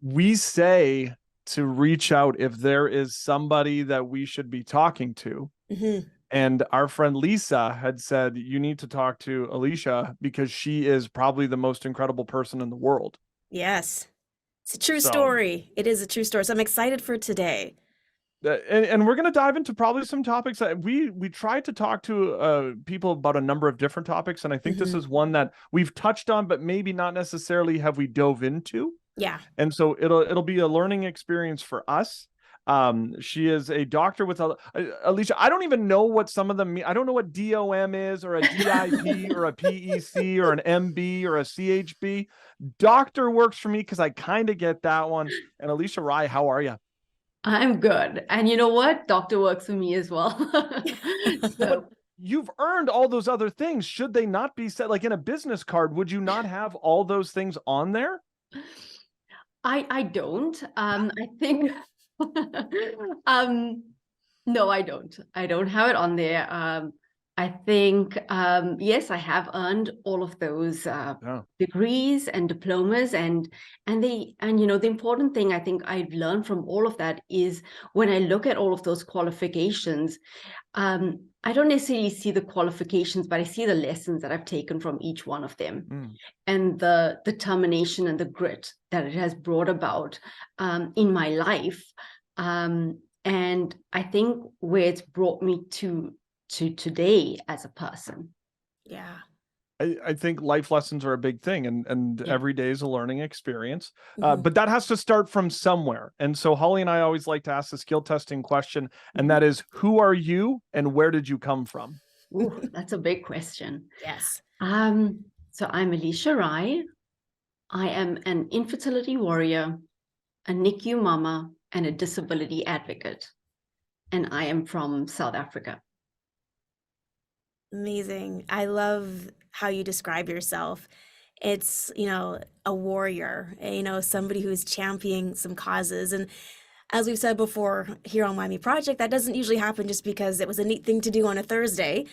we say to reach out if there is somebody that we should be talking to. Mm-hmm. And our friend Lisa had said, you need to talk to Alisha because she is probably the most incredible person in the world. Yes. It's a true So, story. It is a true story. So I'm excited for today. and we're going to dive into probably some topics that we tried to talk to people about a number of different topics. And I think this Mm-hmm. is one that we've touched on, but maybe not necessarily have we dove into. Yeah. And so it'll be a learning experience for us. She is a doctor with Alisha. I don't even know what some of them mean. I don't know what DOM is, or a DIP, or a PEC, or an MB, or a CHB. Doctor works for me because I kind of get that one. And Alisha Rai, how are you? I'm good. And you know what? Doctor works for me as well. But you've earned all those other things. Should they not be set like in a business card? Would you not have all those things on there? I don't. I think no, I don't. I don't have it on there. I think yes, I have earned all of those degrees and diplomas, and the important thing I think I've learned from all of that is when I look at all of those qualifications, I don't necessarily see the qualifications, but I see the lessons that I've taken from each one of them, and the determination and the grit that it has brought about in my life. And I think where it's brought me to today as a person. Yeah. I think life lessons are a big thing, and every day is a learning experience. Mm-hmm. But that has to start from somewhere. And so Holly and I always like to ask the skill testing question, and that is, who are you and where did you come from? Ooh, that's a big question. Yes. So I'm Alisha Rai. I am an infertility warrior, a NICU mama, and a disability advocate. And I am from South Africa. Amazing. I love how you describe yourself. It's, a warrior, somebody who's championing some causes. And as we've said before here on Why Me Project, that doesn't usually happen just because it was a neat thing to do on a Thursday.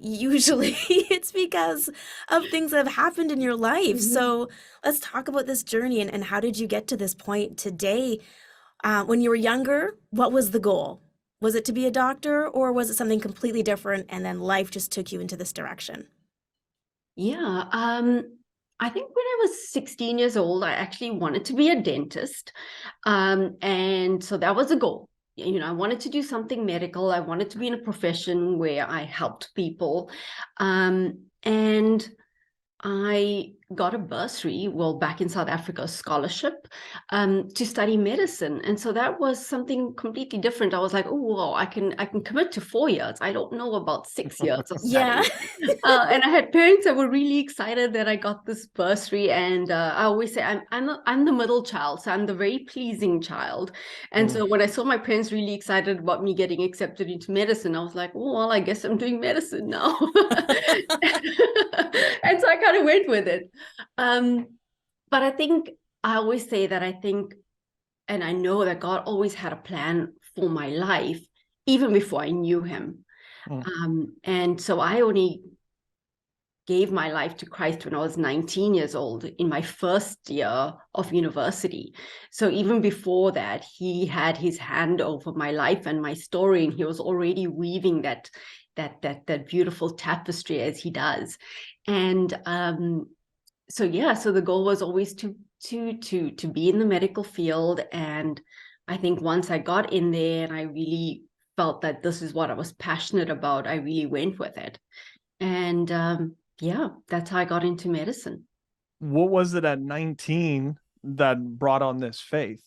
Usually it's because of things that have happened in your life. So let's talk about this journey and how did you get to this point today? When you were younger, what was the goal? Was it to be a doctor, or was it something completely different and then life just took you into this direction? Yeah, I think when I was 16 years old, I actually wanted to be a dentist. And so that was a goal. I wanted to do something medical. I wanted to be in a profession where I helped people. And I got a bursary, back in South Africa, a scholarship to study medicine. And so that was something completely different. I was like, oh, well, I can commit to 4 years. I don't know about 6 years of study. Yeah. And I had parents that were really excited that I got this bursary. And I always say I'm the middle child. So I'm the very pleasing child. And so when I saw my parents really excited about me getting accepted into medicine, I was like, oh, well, I guess I'm doing medicine now. And so I kind of went with it. But I think I always say that and I know that God always had a plan for my life, even before I knew him. And so I only gave my life to Christ when I was 19 years old, in my first year of university. So even before that, he had his hand over my life and my story, and he was already weaving that beautiful tapestry as he does. And so the goal was always to be in the medical field. And I think once I got in there and I really felt that this is what I was passionate about, I really went with it. And that's how I got into medicine. What was it at 19 that brought on this faith?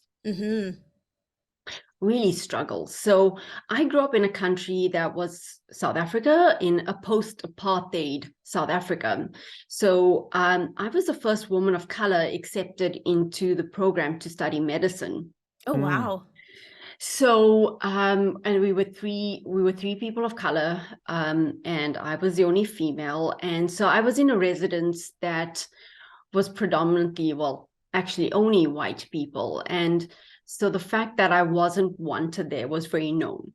Really struggled. So I grew up in a country that was South Africa, in a post-apartheid South Africa. So I was the first woman of color accepted into the program to study medicine. Oh, wow. So and we were three people of color, and I was the only female. And so I was in a residence that was predominantly, actually only white people. And so the fact that I wasn't wanted there was very known.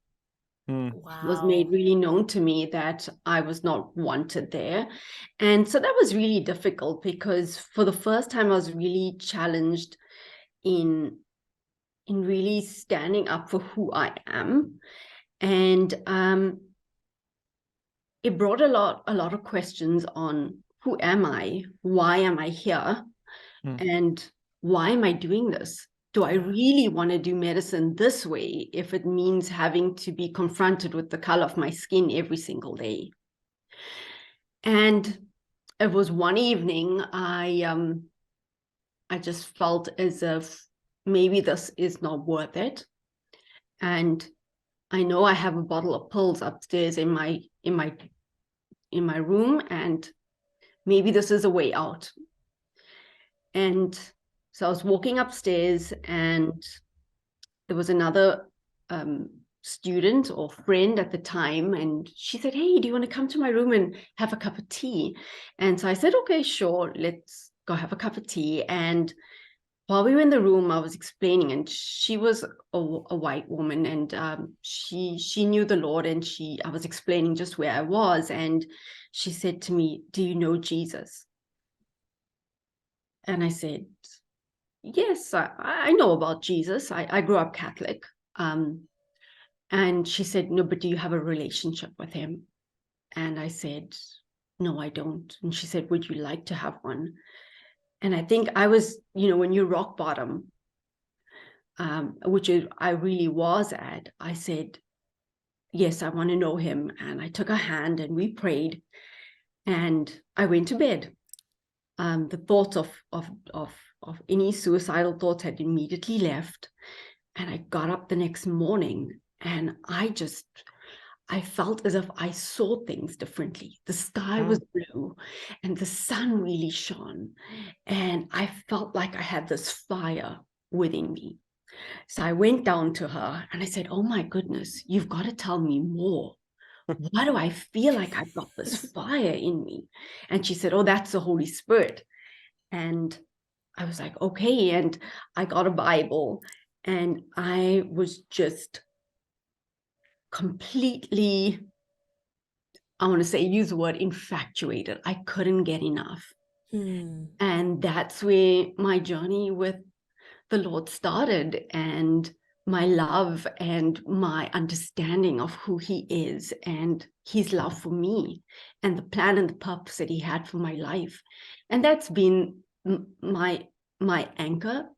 Wow. It was made really known to me that I was not wanted there. And so that was really difficult, because for the first time I was really challenged in really standing up for who I am. And it brought a lot of questions on who am I? Why am I here? And why am I doing this? Do I really want to do medicine this way if it means having to be confronted with the color of my skin every single day? And it was one evening, I just felt as if maybe this is not worth it. And I know I have a bottle of pills upstairs in my room, and maybe this is a way out. And so I was walking upstairs, and there was another student or friend at the time, and she said, "Hey, do you want to come to my room and have a cup of tea?" And so I said, "Okay, sure, let's go have a cup of tea." And while we were in the room, I was explaining, and she was a white woman, and she knew the Lord, and I was explaining just where I was, and she said to me, "Do you know Jesus?" And I said, "Yes, I know about Jesus. I grew up Catholic." And she said, "No, but do you have a relationship with him?" And I said, "No, I don't." And she said, "Would you like to have one?" And I think I was, when you rock bottom, which I really was at, I said, "Yes, I want to know him." And I took her hand and we prayed, and I went to bed. The thoughts of any suicidal thoughts had immediately left. And I got up the next morning, and I felt as if I saw things differently. The sky was blue and the sun really shone. And I felt like I had this fire within me. So I went down to her and I said, "Oh my goodness, you've got to tell me more. Why do I feel like I've got this fire in me?" And she said, "Oh, that's the Holy Spirit." And I was like, "Okay." And I got a Bible, and I was just completely, I want to say, use the word infatuated. I couldn't get enough. And that's where my journey with the Lord started, and my love and my understanding of who he is and his love for me and the plan and the purpose that he had for my life. And that's been my anchor.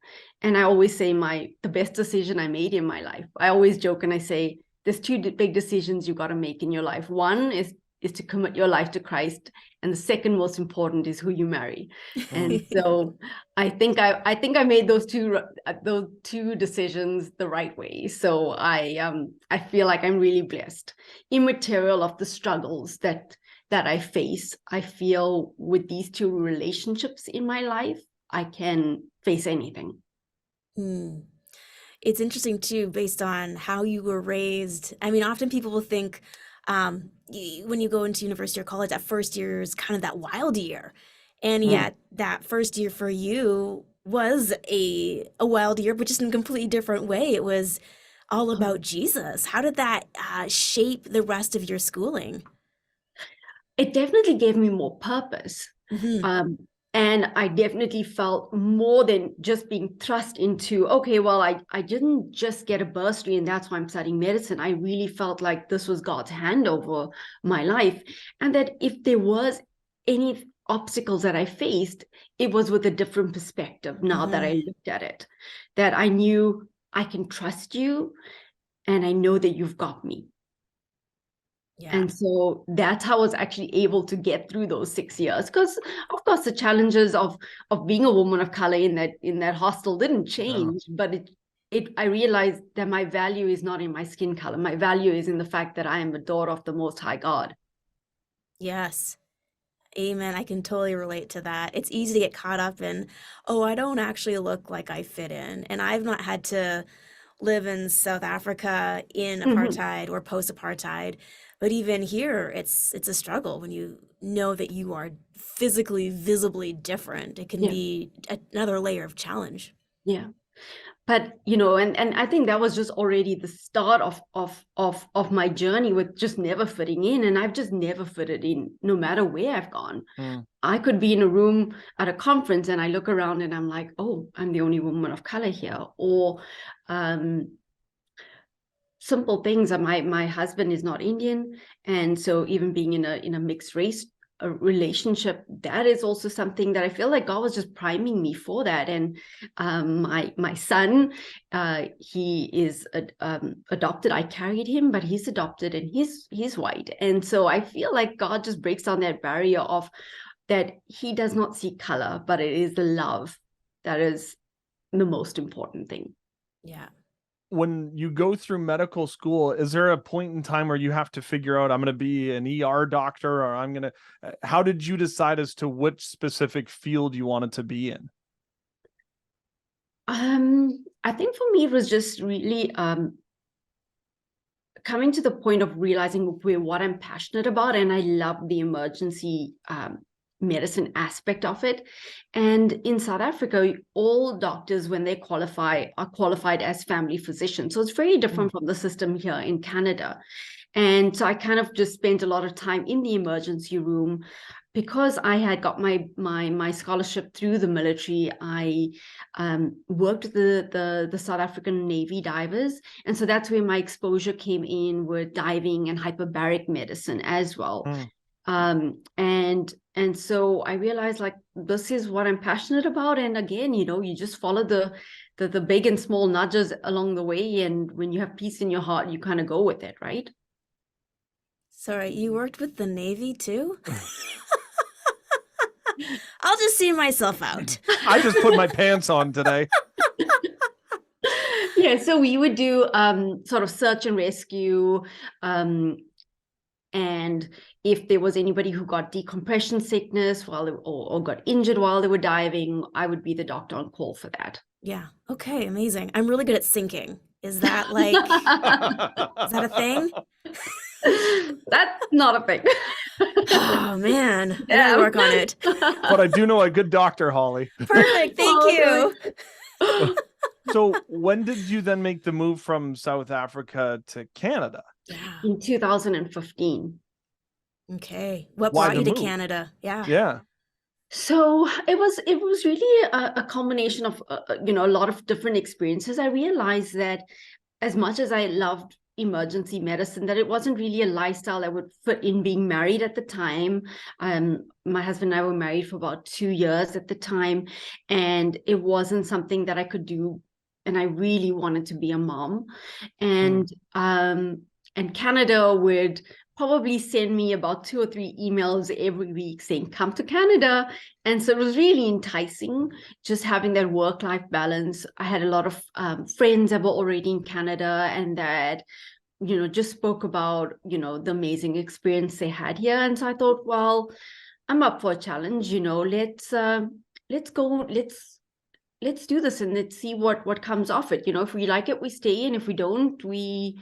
And I always say the best decision I made in my life. I always joke and I say, there's two big decisions you got to make in your life. One is to commit your life to Christ, and the second most important is who you marry. And so I think I made those two decisions the right way. So I feel like I'm really blessed. Immaterial of the struggles that I face, I feel with these two relationships in my life, I can face anything. It's interesting too, based on how you were raised. I mean, often people will think when you go into university or college, that first year is kind of that wild year. And yet that first year for you was a wild year, but just in a completely different way. It was all about Jesus. How did that shape the rest of your schooling? It definitely gave me more purpose. And I definitely felt more than just being thrust into, okay, well, I didn't just get a bursary and that's why I'm studying medicine. I really felt like this was God's hand over my life. And that if there was any obstacles that I faced, it was with a different perspective now that I looked at it, that I knew I can trust you and I know that you've got me. Yeah. And so that's how I was actually able to get through those 6 years. Because of course the challenges of being a woman of color in that hostel didn't change, but I realized that my value is not in my skin color. My value is in the fact that I am a daughter of the Most High God. Yes. Amen. I can totally relate to that. It's easy to get caught up in, oh, I don't actually look like I fit in. And I've not had to live in South Africa in apartheid or post-apartheid. But even here, it's a struggle when you know that you are physically, visibly different. It can be another layer of challenge. Yeah. But and I think that was just already the start of my journey with just never fitting in, and I've just never fitted in no matter where I've gone. I could be in a room at a conference and I look around and I'm like, oh, I'm the only woman of color here. Or simple things. My husband is not Indian, and so even being in a mixed race relationship, that is also something that I feel like God was just priming me for that. And my son, he is adopted. I carried him, but he's adopted and he's white, and so I feel like God just breaks down that barrier of that he does not see color, but it is the love that is the most important thing. Yeah. When you go through medical school, is there a point in time where you have to figure out, I'm going to be an ER doctor, or I'm going to, how did you decide as to which specific field you wanted to be in? I think for me, it was just really coming to the point of realizing what I'm passionate about. And I love the emergency medicine aspect of it. And in South Africa, all doctors, when they qualify, are qualified as family physicians. So it's very different from the system here in Canada. And so I kind of just spent a lot of time in the emergency room. Because I had got my scholarship through the military, I worked with the South African Navy divers. And so that's where my exposure came in with diving and hyperbaric medicine as well. And so I realized, like, this is what I'm passionate about. And again, you just follow the big and small nudges along the way. And when you have peace in your heart, you kind of go with it, right? Sorry, you worked with the Navy too? I'll just see myself out. I just put my pants on today. Yeah, so we would do sort of search and rescue, and if there was anybody who got decompression sickness or got injured while they were diving, I would be the doctor on call for that. Yeah. Okay, amazing. I'm really good at sinking. Is that like, is that a thing? That's not a thing. Oh man, I gotta work on it. But I do know a good doctor, Holly. Perfect. Thank you. So when did you then make the move from South Africa to Canada? Yeah. In 2015. Okay. What Why brought the you to move? Canada? Yeah. Yeah. So it was really a combination of a lot of different experiences. I realized that as much as I loved emergency medicine, that it wasn't really a lifestyle that would fit in being married at the time. My husband and I were married for about 2 years at the time, and it wasn't something that I could do. And I really wanted to be a mom, and Canada would probably send me about 2 or 3 emails every week saying, come to Canada. And so it was really enticing, just having that work-life balance. I had a lot of friends that were already in Canada and that, just spoke about, the amazing experience they had here. And so I thought, well, I'm up for a challenge, let's go, let's do this and let's see what comes off it. If we like it, we stay, and if we don't, we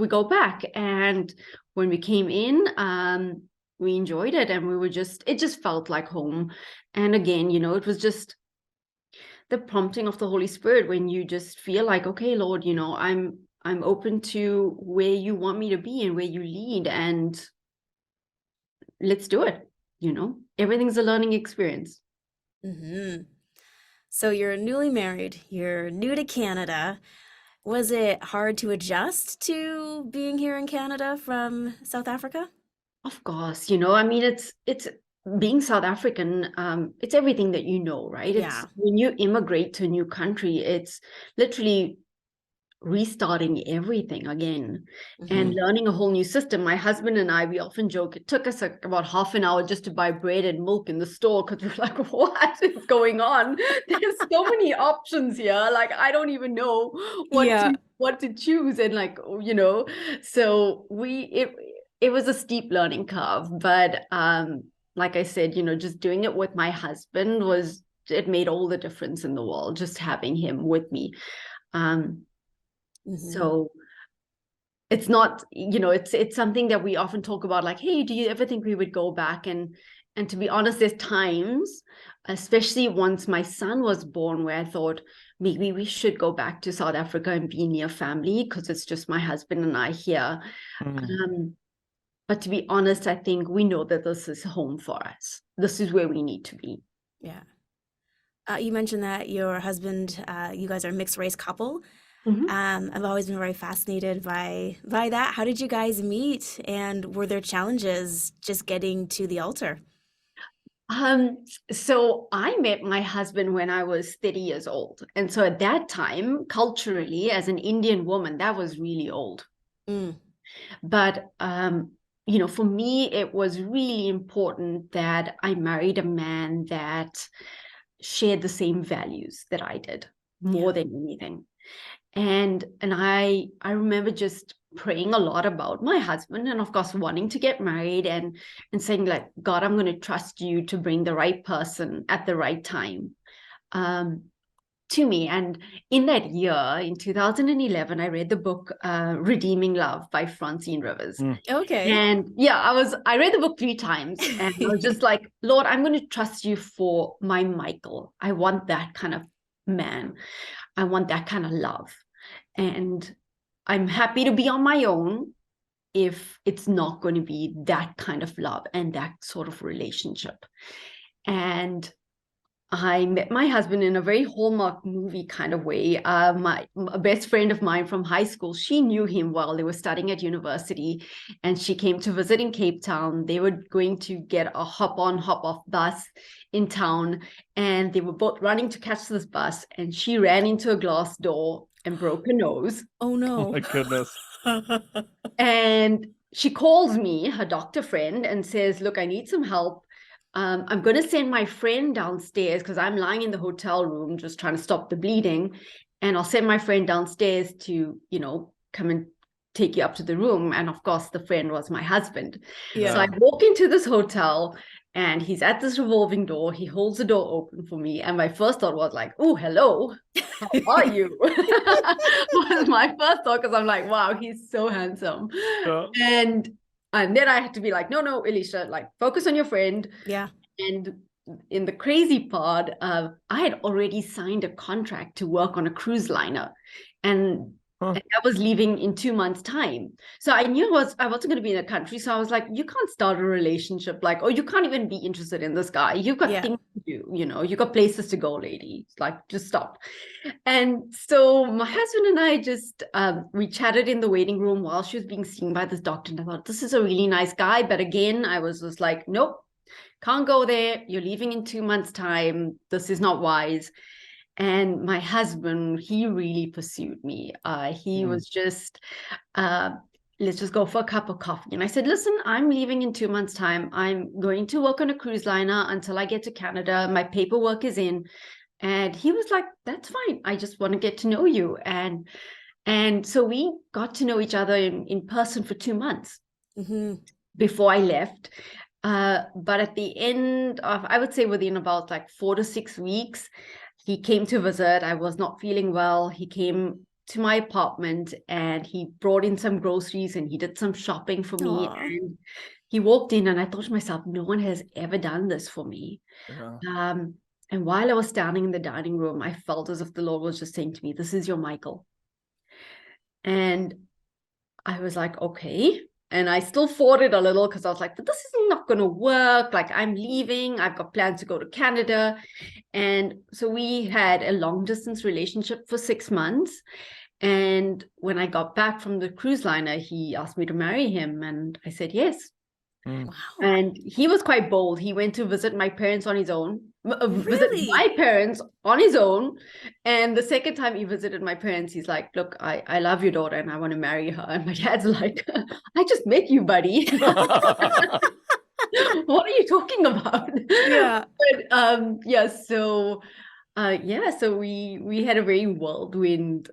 go back. And when we came in, we enjoyed it, and it just felt like home. And again, it was just the prompting of the Holy Spirit when you just feel like, okay, Lord, I'm open to where you want me to be and where you lead, and let's do it. Everything's a learning experience. Mm-hmm. So you're newly married, you're new to Canada. Was it hard to adjust to being here in Canada from South Africa? Of course, I mean, it's being South African, it's everything that right? Yeah. It's when you immigrate to a new country, it's literally restarting everything again and learning a whole new system. My husband and I, we often joke, it took us about half an hour just to buy bread and milk in the store, because we're like, what is going on? There's so many options here. Like, I don't even know what to choose. And so it was a steep learning curve, but like I said, just doing it with my husband it made all the difference in the world, just having him with me. So it's not, it's something that we often talk about, like, hey, do you ever think we would go back? And And to be honest, there's times, especially once my son was born, where I thought maybe we should go back to South Africa and be near family because it's just my husband and I here. But to be honest, I think we know that this is home for us. This is where we need to be. Yeah. You mentioned that your husband, you guys are a mixed race couple. I've always been very fascinated by that. How did you guys meet, and were there challenges just getting to the altar? So I met my husband when I was 30 years old. And so at that time, culturally, as an Indian woman, that was really old. But, for me, it was really important that I married a man that shared the same values that I did more than anything. And I remember just praying a lot about my husband, and of course wanting to get married, and saying, like, God, I'm going to trust you to bring the right person at the right time to me. And in that year, in 2011, I read the book Redeeming Love by Francine Rivers. Okay. And I read the book 3 times, and I was just like, Lord, I'm going to trust you for my Michael. I want that kind of man. I want that kind of love. And I'm happy to be on my own if it's not going to be that kind of love and that sort of relationship. And I met my husband in a very Hallmark movie kind of way. A best friend of mine from high school, she knew him well. They were studying at university, and she came to visit in Cape Town. They were going to get a hop-on, hop-off bus in town, and they were both running to catch this bus, and she ran into a glass door and broke her nose. Oh, no. Oh, my goodness. And she calls me, her doctor friend, and says, look, I need some help. I'm going to send my friend downstairs because I'm lying in the hotel room just trying to stop the bleeding. And I'll send my friend downstairs to, come and take you up to the room. And of course, the friend was my husband. Yeah. So I walk into this hotel, and he's at this revolving door. He holds the door open for me. And my first thought was like, oh, hello. How are you? Was my first thought, because I'm like, wow, he's so handsome. And then I had to be like, no, Alisha, like, focus on your friend. Yeah. And in the crazy part, I had already signed a contract to work on a cruise liner. And I was leaving in 2 months' time. So I knew I wasn't going to be in the country. So I was like, you can't start a relationship or you can't even be interested in this guy. You've got things to do, you got places to go, lady. Like, just stop. And so my husband and I just, we chatted in the waiting room while she was being seen by this doctor. And I thought, this is a really nice guy. But again, I was just like, nope, can't go there. You're leaving in 2 months' time. This is not wise. And my husband, he really pursued me. He was just, let's just go for a cup of coffee. And I said, listen, I'm leaving in 2 months' time. I'm going to work on a cruise liner until I get to Canada. My paperwork is in. And he was like, that's fine. I just want to get to know you. And so we got to know each other in person for 2 months before I left. But at the end of, I would say within about like 4 to 6 weeks, he came to visit. I was not feeling well. He came to my apartment, and he brought in some groceries, and he did some shopping for me. And he walked in, and I thought to myself, no one has ever done this for me. Yeah. And while I was standing in the dining room, I felt as if the Lord was just saying to me, this is your Michael. And I was like, okay. And I still fought it a little because I was like, this is not going to work. Like, I'm leaving. I've got plans to go to Canada. And so we had a long distance relationship for 6 months. And when I got back from the cruise liner, he asked me to marry him. And I said, yes. Wow. And he was quite bold. He went to visit my parents on his own. Visit Really? my parents on his own. And the second time he visited my parents, he's like, look, I love your daughter and I want to marry her. And my dad's like, I just met you, buddy. What are you talking about? Yeah. But so we had a very whirlwind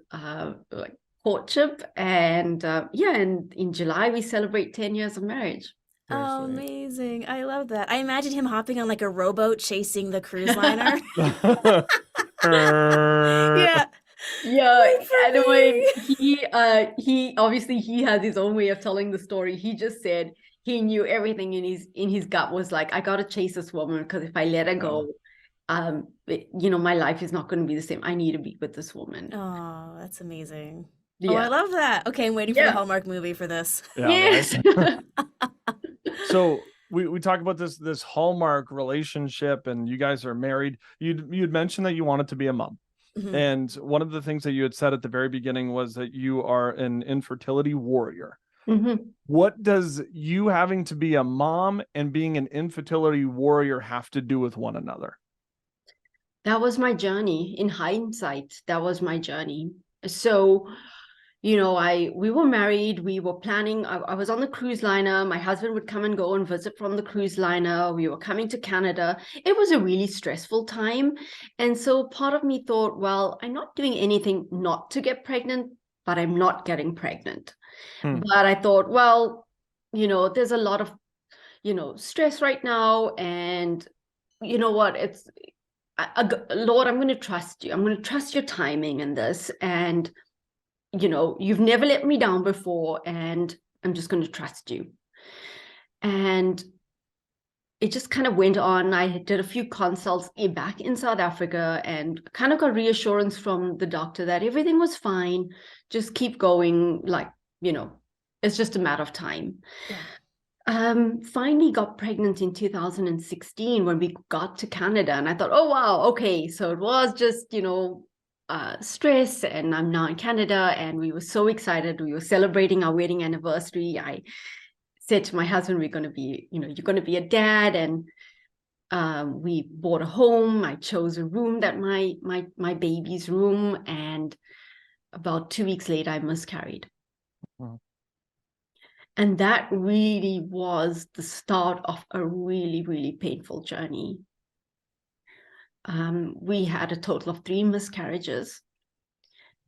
like courtship, and and in July we celebrate 10 years of marriage. Oh, amazing. I love that. I imagine him hopping on like a rowboat chasing the cruise liner. Yeah. Yeah. Anyway, he obviously he has his own way of telling the story. He just said he knew everything in his gut was like, I got to chase this woman, because if I let her go, my life is not going to be the same. I need to be with this woman. Oh, that's amazing. Yeah. Oh, I love that. Okay, I'm waiting for the Hallmark movie for this. Yeah, yes. right. So we talk about this Hallmark relationship, and you guys are married. You'd mentioned that you wanted to be a mom. Mhm. And one of the things that you had said at the very beginning was that you are an infertility warrior. Mhm. What does you having to be a mom and being an infertility warrior have to do with one another? That was my journey. In hindsight, that was my journey. So, we were married, we were planning, I was on the cruise liner, my husband would come and go and visit from the cruise liner, we were coming to Canada. It was a really stressful time. And so part of me thought, well, I'm not doing anything not to get pregnant, but I'm not getting pregnant. But I thought, well, there's a lot of, stress right now. And you know what? Lord, I'm going to trust you. I'm going to trust your timing in this. And, you've never let me down before, and I'm just going to trust you. And it just kind of went on. I did a few consults back in South Africa and kind of got reassurance from the doctor that everything was fine. Just keep going. Like, it's just a matter of time. Yeah. Finally got pregnant in 2016 when we got to Canada, and I thought, oh wow, okay, so it was just stress, and I'm now in Canada, and we were so excited. We were celebrating our wedding anniversary. I said to my husband, we're going to be, you're going to be a dad, and we bought a home. I chose a room that my baby's room, and about 2 weeks later, I miscarried. Wow. And that really was the start of a really, really painful journey. We had a total of 3 miscarriages,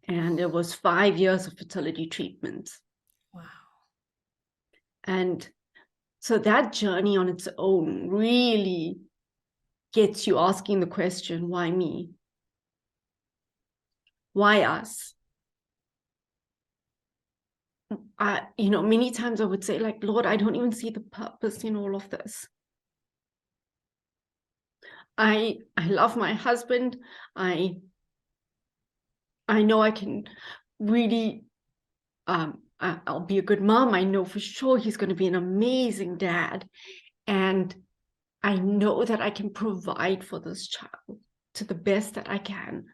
and it was 5 years of fertility treatments. Wow. And so that journey on its own really gets you asking the question, why me? Why us? Many times I would say, like, Lord, I don't even see the purpose in all of this. I love my husband. I know I can really, I'll be a good mom. I know for sure he's going to be an amazing dad. And I know that I can provide for this child to the best that I can.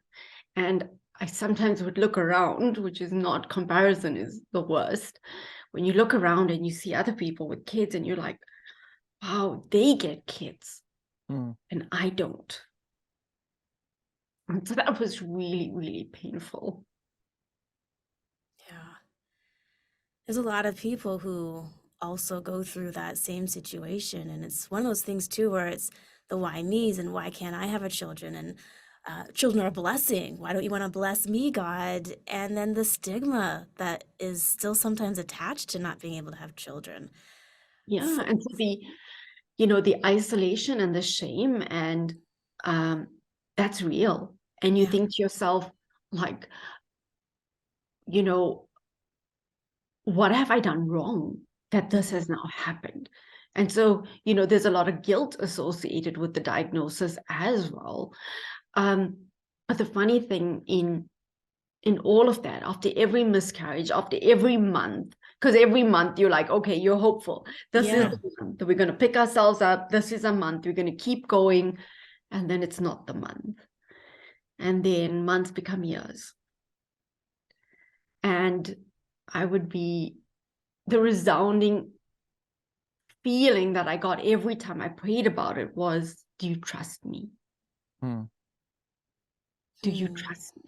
And I sometimes would look around, which is not, comparison is the worst. When you look around and you see other people with kids and you're like, wow, they get kids and I don't. And so that was really, really painful. Yeah. There's a lot of people who also go through that same situation. And it's one of those things too, where it's the why me's and why can't I have a children? And children are a blessing. Why don't you want to bless me, God? And then the stigma that is still sometimes attached to not being able to have children. Yeah. And so the isolation and the shame, and that's real. And you think to yourself, like, what have I done wrong that this has now happened? And so, there's a lot of guilt associated with the diagnosis as well. But the funny thing in all of that, after every miscarriage, after every month, because every month you're like, okay, you're hopeful. This is the month that we're going to pick ourselves up. This is a month. We're going to keep going. And then it's not the month. And then months become years. And I would be the resounding feeling that I got every time I prayed about it was, do you trust me? Do you trust me?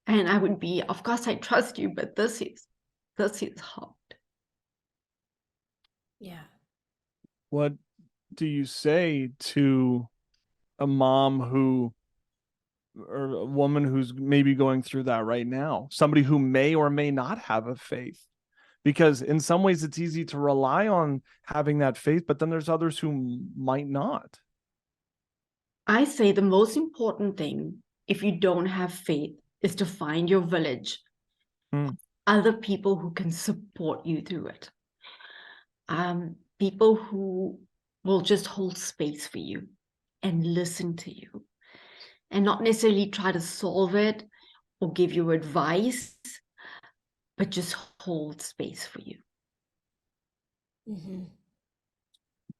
And I would be, of course I trust you, but this is hard. Yeah. What do you say to a mom or a woman who's maybe going through that right now? Somebody who may or may not have a faith, because in some ways it's easy to rely on having that faith, but then there's others who might not. I say the most important thing, if you don't have faith, is to find your village, other people who can support you through it. people who will just hold space for you and listen to you and not necessarily try to solve it or give you advice, but just hold space for you. Mm-hmm.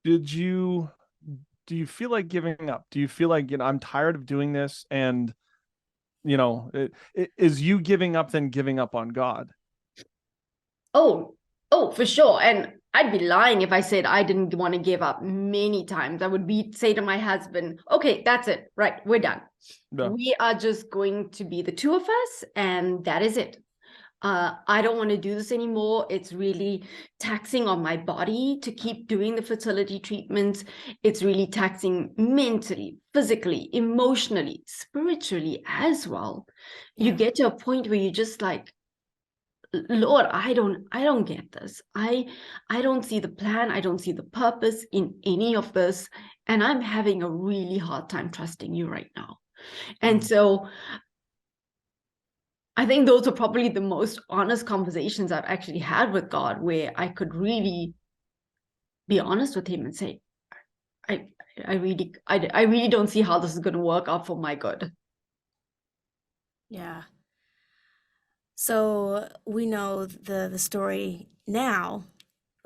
Do you feel like giving up? Do you feel like, I'm tired of doing this, and is you giving up then giving up on God? Oh, for sure. And I'd be lying if I said I didn't want to give up many times. I would say to my husband, okay, that's it. Right. We're done. Yeah. We are just going to be the two of us, and that is it. I don't want to do this anymore. It's really taxing on my body to keep doing the fertility treatments. It's really taxing mentally, physically, emotionally, spiritually as well. Yeah. You get to a point where you just like, Lord, I don't get this. I don't see the plan. I don't see the purpose in any of this. And I'm having a really hard time trusting you right now. And so I think those are probably the most honest conversations I've actually had with God, where I could really be honest with him and say, I really don't see how this is going to work out for my good. Yeah. So we know the story now.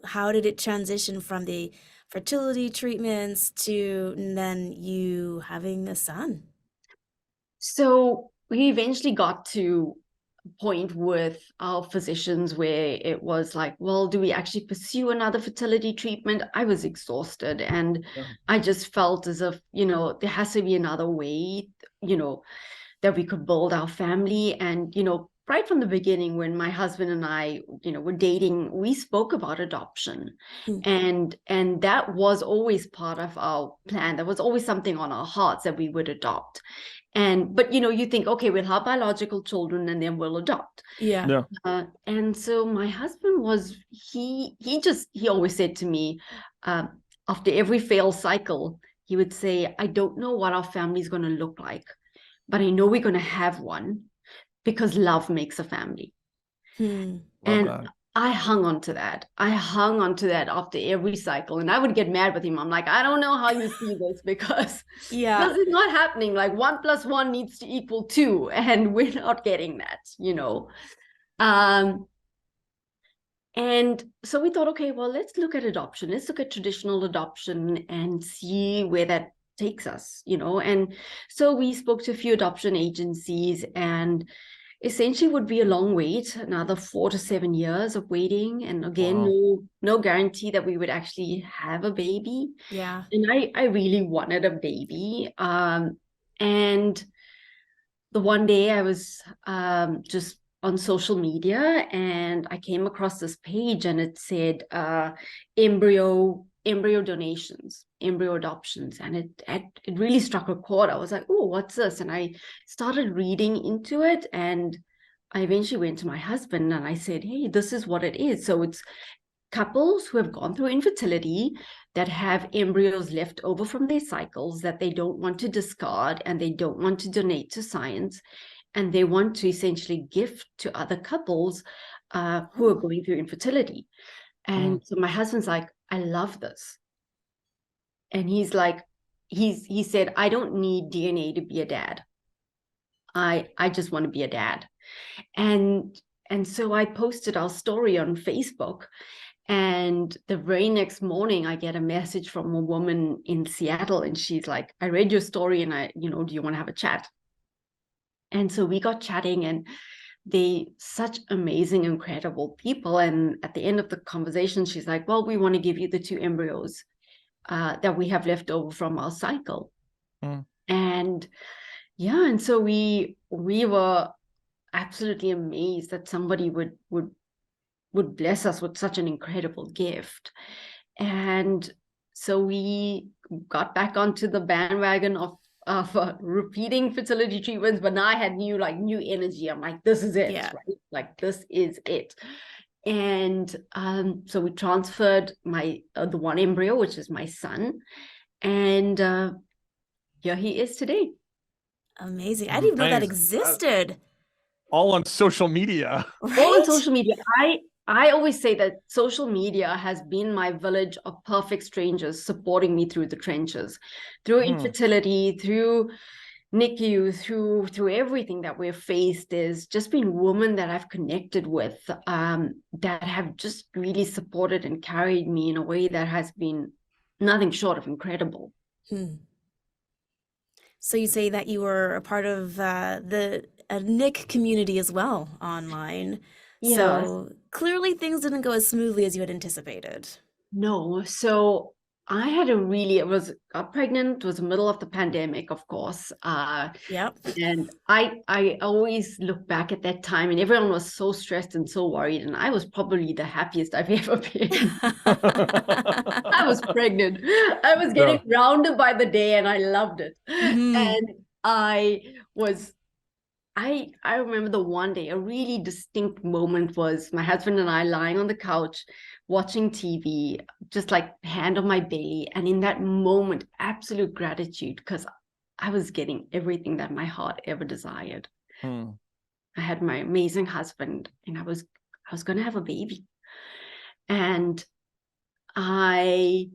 How did it transition from the fertility treatments to then you having a son? So we eventually got to a point with our physicians where it was like, well, do we actually pursue another fertility treatment? I was exhausted, and I just felt as if, there has to be another way, that we could build our family. And, right from the beginning, when my husband and I, were dating, we spoke about adoption. And that was always part of our plan. There was always something on our hearts that we would adopt. But you think, okay, we'll have biological children and then we'll adopt. Yeah. And so my husband he always said to me, after every failed cycle, he would say, I don't know what our family is going to look like, but I know we're going to have one because love makes a family. Love and that. I hung on to that. After every cycle. And I would get mad with him. I'm like, I don't know how you see this, because Yeah. this is not happening. Like 1 + 1 needs to equal 2. And we're not getting that, And so we thought, okay, well, let's look at adoption. Let's look at traditional adoption and see where that takes us, And so we spoke to a few adoption agencies, and essentially would be a long wait, another 4 to 7 years of waiting. And again, no guarantee that we would actually have a baby. Yeah. And I really wanted a baby. And the one day I was just on social media, and I came across this page, and it said embryo donations, embryo adoptions, and it really struck a chord. I was like, oh, what's this? And I started reading into it, and I eventually went to my husband and I said, hey, this is what it is. So it's couples who have gone through infertility, that have embryos left over from their cycles that they don't want to discard and they don't want to donate to science, and they want to essentially gift to other couples who are going through infertility. And so my husband's like, I love this. And he's like, he said, I don't need DNA to be a dad. I just want to be a dad. And so I posted our story on Facebook. And the very next morning, I get a message from a woman in Seattle, and she's like, I read your story, and do you want to have a chat? And so we got chatting, and they such amazing, incredible people. And at the end of the conversation, she's like, well, we want to give you the 2 embryos that we have left over from our cycle. And yeah, and so we were absolutely amazed that somebody would bless us with such an incredible gift. And so we got back onto the bandwagon of repeating fertility treatments, but now I had new energy. I'm like, this is it, right? Like, this is it. And so we transferred the 1 embryo, which is my son, and here he is today. Amazing. I didn't even know that existed. All on social media. Right? All on social media. I always say that social media has been my village of perfect strangers supporting me through the trenches, through infertility, through NICU, through everything that we've faced. Is just been women that I've connected with, that have just really supported and carried me in a way that has been nothing short of incredible. So you say that you were a part of the Nick community as well online. Yeah. So clearly things didn't go as smoothly as you had anticipated. No. So I got pregnant, it was the middle of the pandemic, of course. Yep. And I always look back at that time, and everyone was so stressed and so worried. And I was probably the happiest I've ever been. I was pregnant. I was getting rounded by the day, and I loved it. And I remember the one day, a really distinct moment was my husband and I lying on the couch watching TV, just like hand on my belly. And in that moment, absolute gratitude, because I was getting everything that my heart ever desired. I had my amazing husband, and I was going to have a baby. And I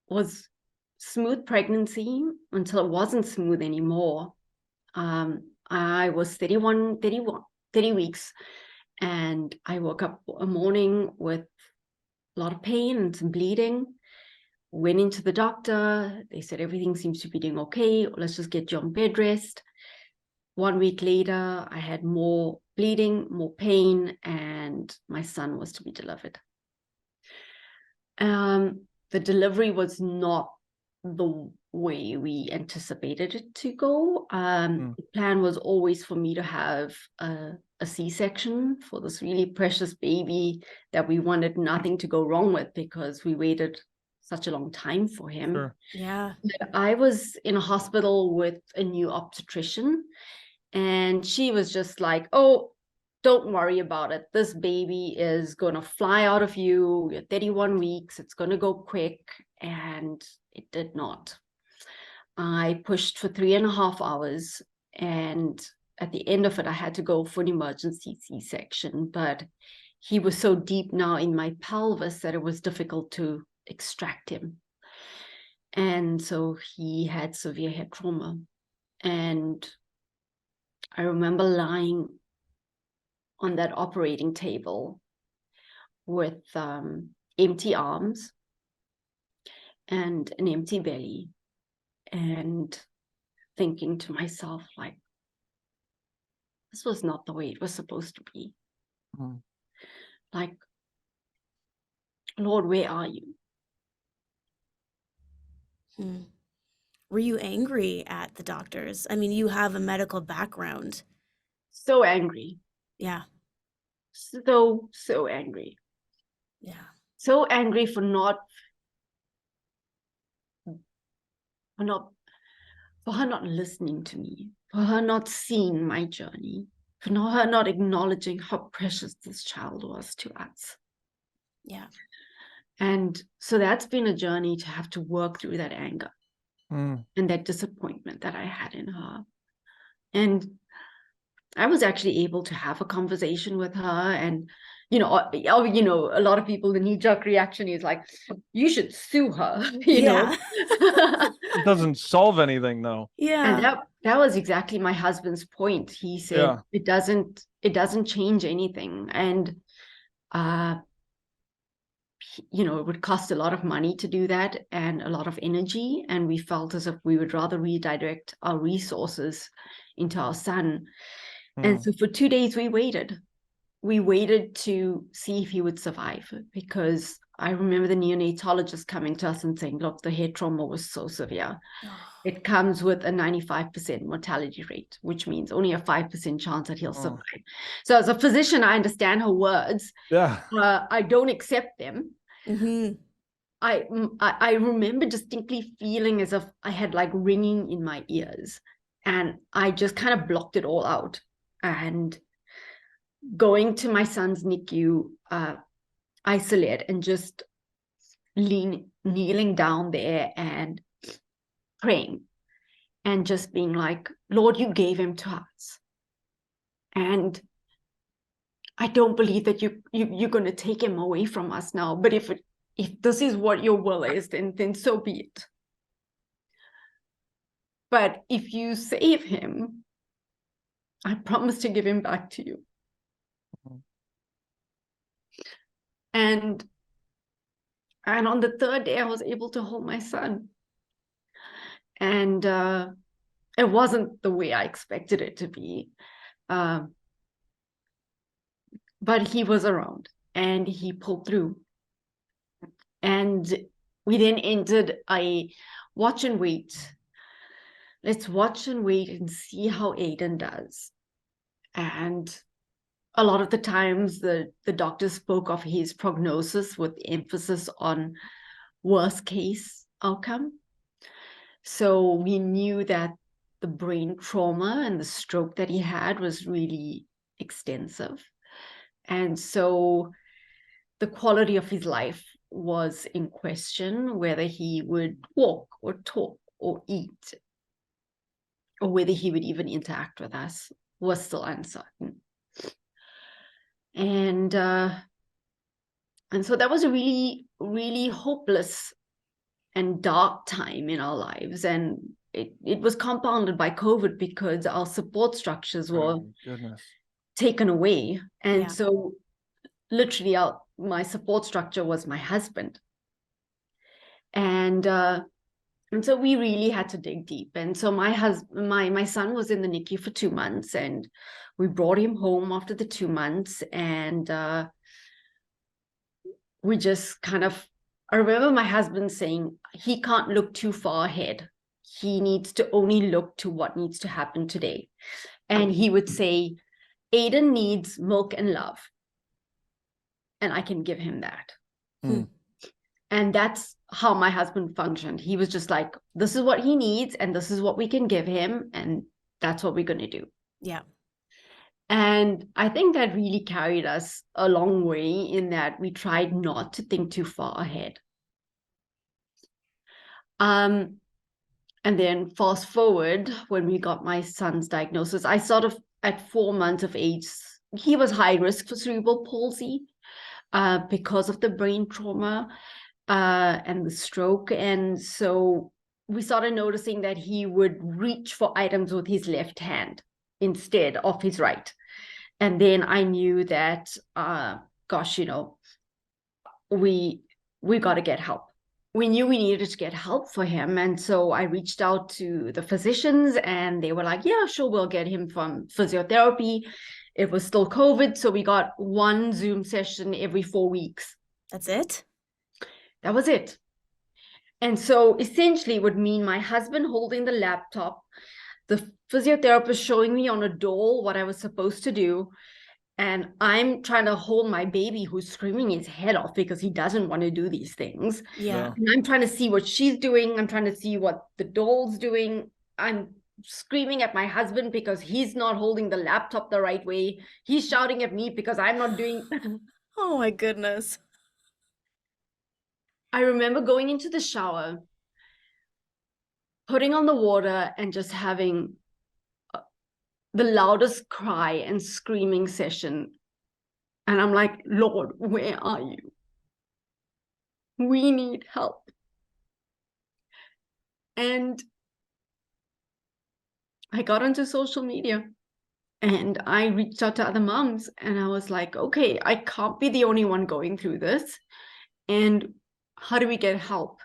was smooth pregnancy until it wasn't smooth anymore. I was 30 weeks, and I woke up a morning with a lot of pain and some bleeding. Went into the doctor. They said everything seems to be doing okay. Let's just get you on bed rest. 1 week later, I had more bleeding, more pain, and my son was to be delivered. The delivery was not the way we anticipated it to go. The plan was always for me to have a C-section for this really precious baby that we wanted nothing to go wrong with, because we waited such a long time for him. Sure. Yeah. I was in a hospital with a new obstetrician, and she was just like, oh, don't worry about it. This baby is going to fly out of you. You're 31 weeks. It's going to go quick. And it did not. I pushed for 3.5 hours. And at the end of it, I had to go for an emergency C-section. But he was so deep now in my pelvis that it was difficult to extract him. And so he had severe head trauma. And I remember lying on that operating table with empty arms and an empty belly, and thinking to myself, like, this was not the way it was supposed to be. Like, Lord, where are you? Were you angry at the doctors? I mean, you have a medical background. So angry. Yeah. So angry. Yeah. So angry for her not listening to me, for her not seeing my journey, for her not acknowledging how precious this child was to us. Yeah. And so that's been a journey to have to work through that anger and that disappointment that I had in her. And I was actually able to have a conversation with her, and a lot of people, the knee-jerk reaction is like, you should sue her. Yeah. It doesn't solve anything, though. Yeah. And that was exactly my husband's point. He said it doesn't change anything, and it would cost a lot of money to do that and a lot of energy, and we felt as if we would rather redirect our resources into our son. And so for 2 days we waited to see if he would survive, because I remember the neonatologist coming to us and saying, look, the head trauma was so severe. It comes with a 95% mortality rate, which means only a 5% chance that he'll survive. So as a physician, I understand her words. Yeah. I don't accept them. Mm-hmm. I remember distinctly feeling as if I had like ringing in my ears, and I just kind of blocked it all out. And going to my son's NICU, isolate, and just kneeling down there and praying and just being like, Lord, you gave him to us. And I don't believe that you're going to take him away from us now. But if this is what your will is, then so be it. But if you save him, I promise to give him back to you. And on the third day, I was able to hold my son. And it wasn't the way I expected it to be. But he was around and he pulled through. And we then entered a watch and wait. Let's watch and wait and see how Aiden does. And a lot of the times the doctor spoke of his prognosis with emphasis on worst case outcome. So we knew that the brain trauma and the stroke that he had was really extensive. And so the quality of his life was in question, whether he would walk or talk or eat, or whether he would even interact with us was still uncertain. And so that was a really, really hopeless and dark time in our lives. And it was compounded by COVID because our support structures were taken away. And so literally my support structure was my husband. And so we really had to dig deep. And so my son was in the NICU for 2 months, and we brought him home after the 2 months. And we just kind of, I remember my husband saying, he can't look too far ahead. He needs to only look to what needs to happen today. And he would say, Aiden needs milk and love. And I can give him that. And that's how my husband functioned. He was just like, this is what he needs, and this is what we can give him, and that's what we're going to do. Yeah. And I think that really carried us a long way in that we tried not to think too far ahead. And then fast forward, when we got my son's diagnosis, I sort of, at 4 months of age, he was high risk for cerebral palsy because of the brain trauma and the stroke. And so we started noticing that he would reach for items with his left hand instead of his right. And then I knew that, we got to get help. We knew we needed to get help for him. And so I reached out to the physicians, and they were like, yeah, sure, we'll get him from physiotherapy. It was still COVID, so we got 1 Zoom session every 4 weeks. That's it? That was it. And so essentially it would mean my husband holding the laptop, the physiotherapist showing me on a doll what I was supposed to do, and I'm trying to hold my baby who's screaming his head off because he doesn't want to do these things. Yeah. And I'm trying to see what she's doing. I'm trying to see what the doll's doing. I'm screaming at my husband because he's not holding the laptop the right way. He's shouting at me because I'm not doing. Oh my goodness. I remember going into the shower, putting on the water, and just having the loudest cry and screaming session. And I'm like, Lord, where are you? We need help. And I got onto social media and I reached out to other moms, and I was like, okay, I can't be the only one going through this. And how do we get help?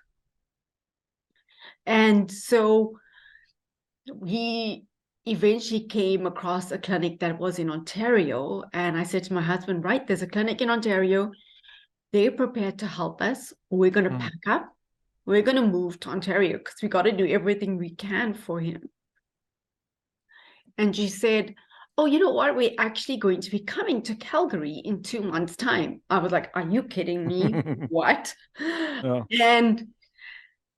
And so we eventually came across a clinic that was in Ontario. And I said to my husband, right, there's a clinic in Ontario. They're prepared to help us. We're going to pack up. We're going to move to Ontario because we got to do everything we can for him. And she said, oh, you know what? We're actually going to be coming to Calgary in 2 months' time. I was like, are you kidding me? What? Yeah.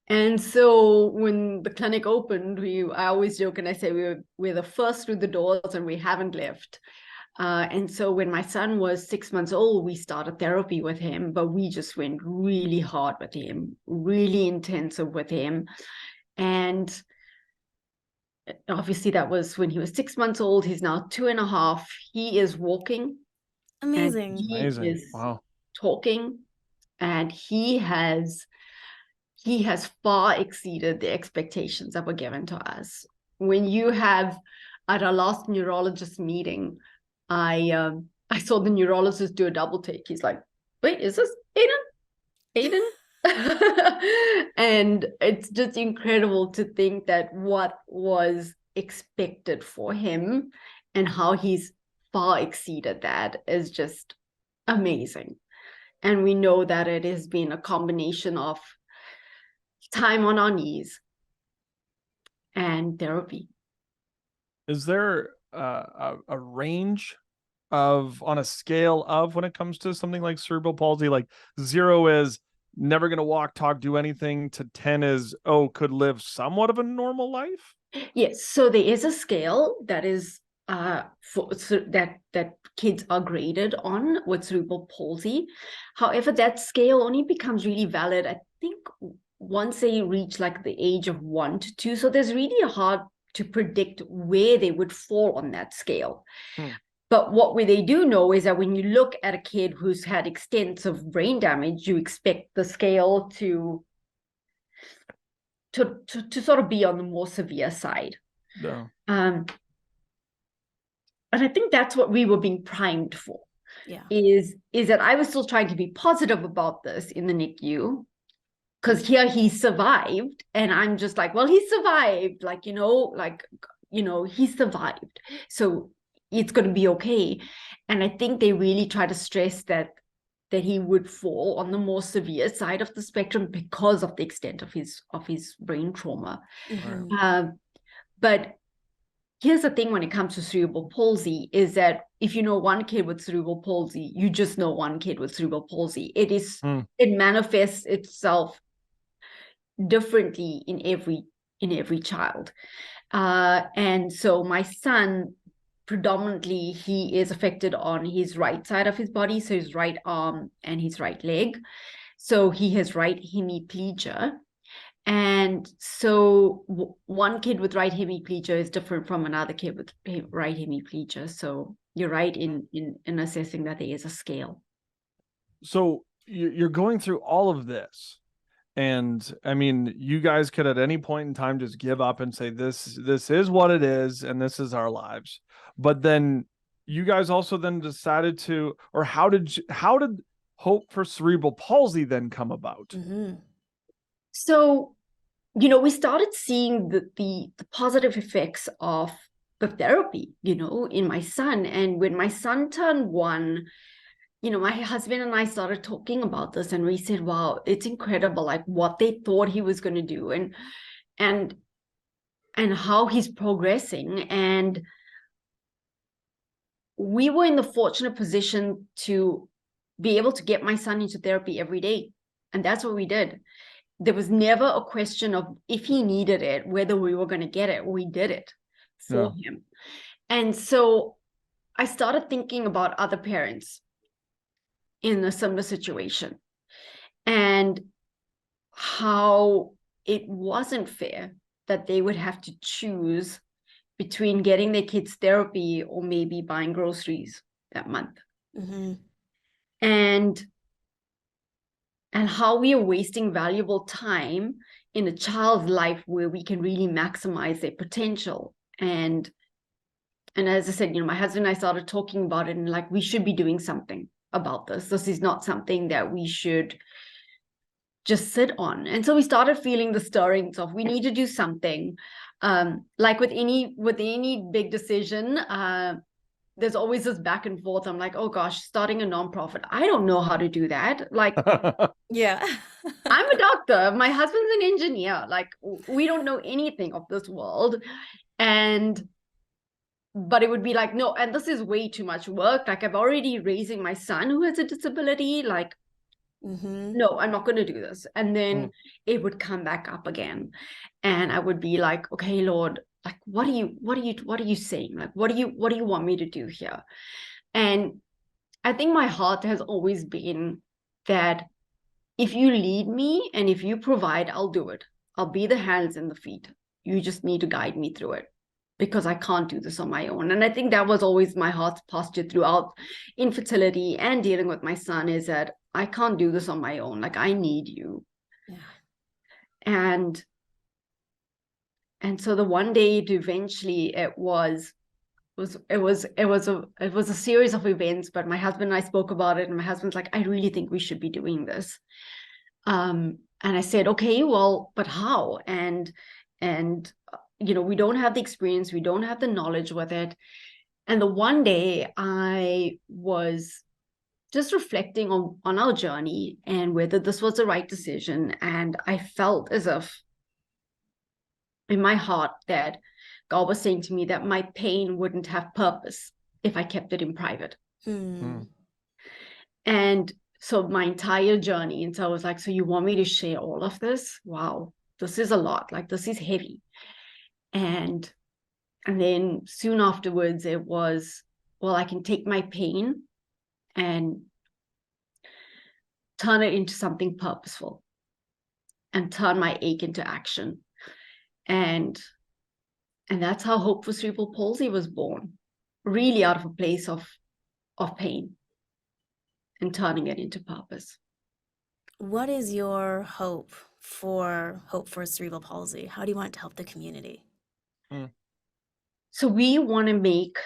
And so when the clinic opened, I always joke and I say we're the first through the doors and we haven't left. And so when my son was 6 months old, we started therapy with him, but we just went really hard with him, really intensive with him. And obviously that was when he was 6 months old. He's now 2.5. He is walking. And Amazing. he Amazing. is Wow. talking, and he has far exceeded the expectations that were given to us. When you have, at our last neurologist meeting, I saw the neurologist do a double take. He's like, wait, is this Aiden? And it's just incredible to think that what was expected for him and how he's far exceeded that is just amazing. And we know that it has been a combination of time on our knees and therapy. Is there a range of, on a scale of, when it comes to something like cerebral palsy? Like 0 is never going to walk, talk, do anything, to 10 is, oh, could live somewhat of a normal life? Yes, so there is a scale that is that kids are graded on with cerebral palsy. However, that scale only becomes really valid, I think, once they reach like the age of 1 to 2. So there's really hard to predict where they would fall on that scale. But what they do know is that when you look at a kid who's had extensive brain damage, you expect the scale to sort of be on the more severe side. No. And I think that's what we were being primed for. Yeah. Is that I was still trying to be positive about this in the NICU, because here he survived, and I'm just like, well, he survived, he survived, so it's going to be okay. And I think they really try to stress that he would fall on the more severe side of the spectrum because of the extent of his brain trauma. Mhm. But here's the thing when it comes to cerebral palsy, is that if you know one kid with cerebral palsy, you just know one kid with cerebral palsy. It manifests itself differently in every child. And so my son, predominantly, he is affected on his right side of his body, so his right arm and his right leg. So he has right hemiplegia. And so one kid with right hemiplegia is different from another kid with right hemiplegia. So you're right in assessing that there is a scale. So you're going through all of this, and I mean, you guys could at any point in time just give up and say, this is what it is, and this is our lives. But then you guys also then decided to, or how did Hope for Cerebral Palsy then come about? Mhm. So, we started seeing the positive effects of the therapy, in my son. And when my son turned 1, my husband and I started talking about this, and we said, wow, it's incredible, like what they thought he was going to do, and how he's progressing. And we were in the fortunate position to be able to get my son into therapy every day. And that's what we did. There was never a question of if he needed it, whether we were going to get it. We did it for him. And so I started thinking about other parents in a similar situation, and how it wasn't fair that they would have to choose between getting their kids therapy or maybe buying groceries that month. Mhm. And how we are wasting valuable time in a child's life where we can really maximize their potential. And as I said, my husband and I started talking about it, and like, we should be doing something about this. This is not something that we should just sit on. And so we started feeling the stirrings of, we need to do something. Like with any big decision, there's always this back and forth. I'm like, oh gosh, starting a nonprofit, I don't know how to do that. Like, Yeah. I'm a doctor, my husband's an engineer, like, we don't know anything of this world. But it would be like, no, and this is way too much work. Like, I'm already raising my son who has a disability. Like, no, I'm not going to do this. And then it would come back up again. And I would be like, okay, Lord, like, what are you saying? Like, what do you want me to do here? And I think my heart has always been that if you lead me and if you provide, I'll do it. I'll be the hands and the feet. You just need to guide me through it. because I can't do this on my own. And I think that was always my heart's posture throughout infertility and dealing with my son, is that I can't do this on my own. Like, I need you. Yeah. And so the one day eventually it was a series of events, but my husband and I spoke about it, and my husband's like, I really think we should be doing this. And I said, okay, well, but how? And we don't have the experience, we don't have the knowledge with it. And the one day I was just reflecting on our journey and whether this was the right decision. And I felt as if in my heart that God was saying to me that my pain wouldn't have purpose if I kept it in private. And so my entire journey, and so I was like, so you want me to share all of this? Wow, this is a lot. Like, this is heavy. And then soon afterwards, it was, well, I can take my pain and turn it into something purposeful and turn my ache into action. And that's how Hope for Cerebral Palsy was born, really out of a place of pain and turning it into purpose. What is your hope for Cerebral Palsy? How do you want it to help the community? So we want to make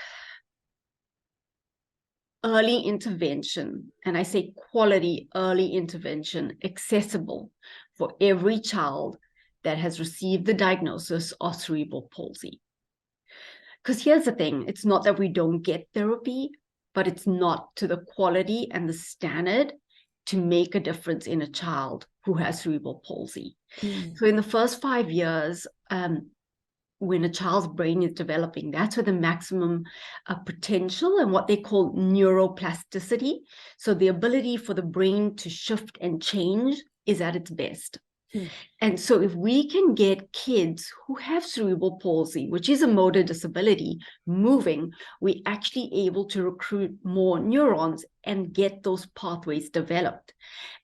early intervention, and I say quality early intervention, accessible for every child that has received the diagnosis of cerebral palsy. Because here's the thing, it's not that we don't get therapy, but it's not to the quality and the standard to make a difference in a child who has cerebral palsy. So in the first 5 years, when a child's brain is developing, that's where the maximum potential and what they call neuroplasticity, so the ability for the brain to shift and change, is at its best. And so if we can get kids who have cerebral palsy, which is a motor disability, moving, we're actually able to recruit more neurons and get those pathways developed.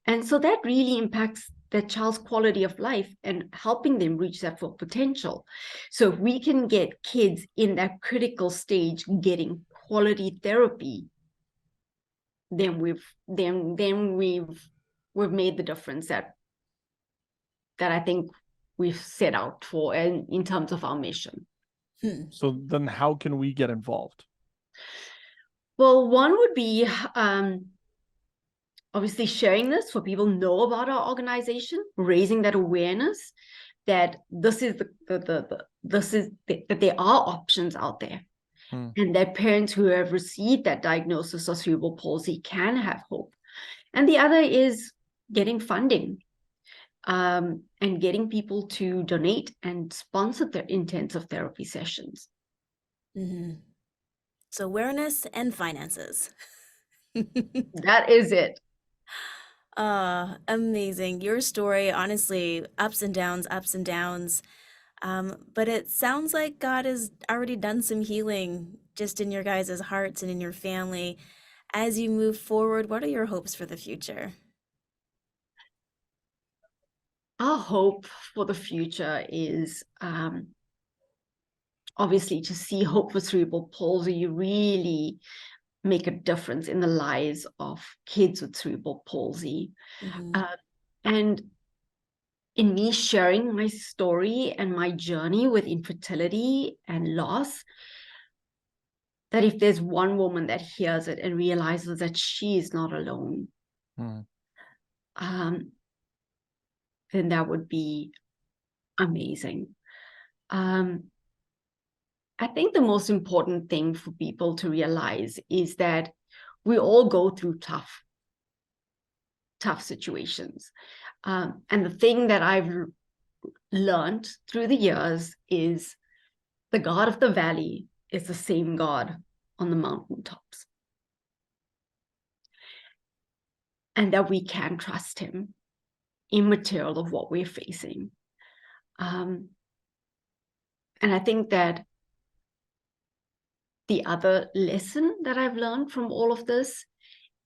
And so that really impacts that child's quality of life and helping them reach that full potential. So if we can get kids in that critical stage getting quality therapy, then we've made the difference that I think we've set out for in terms of our mission. So then how can we get involved? Well, one would be obviously sharing this so people know about our organization, raising that awareness that this is that there are options out there, and that parents who have received that diagnosis of cerebral palsy can have hope. And the other is getting funding. And getting people to donate and sponsor their intensive therapy sessions. So awareness and finances. That is it. Amazing. Your story, honestly, ups and downs. But it sounds like God has already done some healing just in your guys' hearts and in your family. As you move forward, what are your hopes for the future? Our hope for the future is obviously to see Hope for Cerebral Palsy really make a difference in the lives of kids with cerebral palsy. And in me sharing my story and my journey with infertility and loss, that if there's one woman that hears it and realizes that she is not alone, then that would be amazing. I think the most important thing for people to realize is that we all go through tough situations. And the thing that I've learned through the years is the God of the valley is the same God on the mountaintops. And that we can trust him immaterial of what we're facing. And I think that the other lesson that I've learned from all of this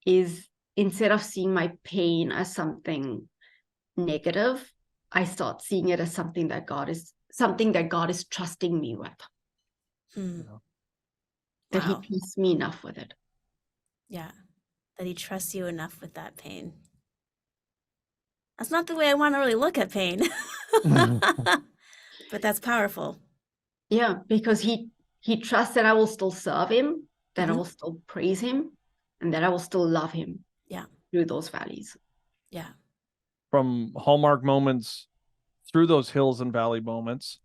is, instead of seeing my pain as something negative, I start seeing it as something that God is trusting me with. Hmm. that he Wow. trusts me enough with it. Yeah. That he trusts you enough with that pain. That's not the way I want to really look at pain. But that's powerful. Yeah, because he trusts that I will still serve him, that I Mhm. will still praise him, and that I will still love him Yeah. through those valleys. Yeah. From Hallmark moments through those hills and valley moments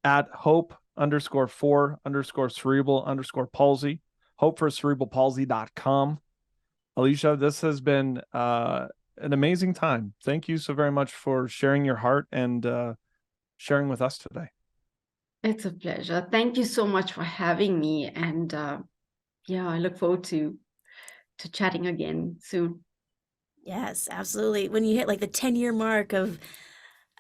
at hope_4_cerebral_palsy, hopeforcerebralpalsy.com. Alisha, this has been an amazing time. Thank you so very much for sharing your heart and sharing with us today. It's a pleasure. Thank you so much for having me. And yeah, I look forward to chatting again soon. Yes, absolutely. When you hit like the 10-year mark of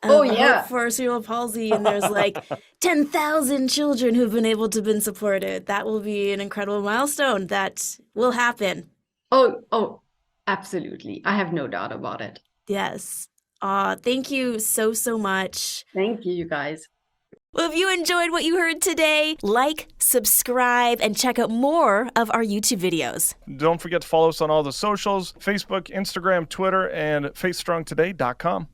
Oh, Hope yeah. for Cerebral Palsy, and there's like 10,000 children who've been able to been supported, that will be an incredible milestone that will happen. Oh, absolutely. I have no doubt about it. Yes. Thank you so, so much. Thank you, you guys. Well, if you enjoyed what you heard today, like, subscribe, and check out more of our YouTube videos. Don't forget to follow us on all the socials: Facebook, Instagram, Twitter, and faithstrongtoday.com.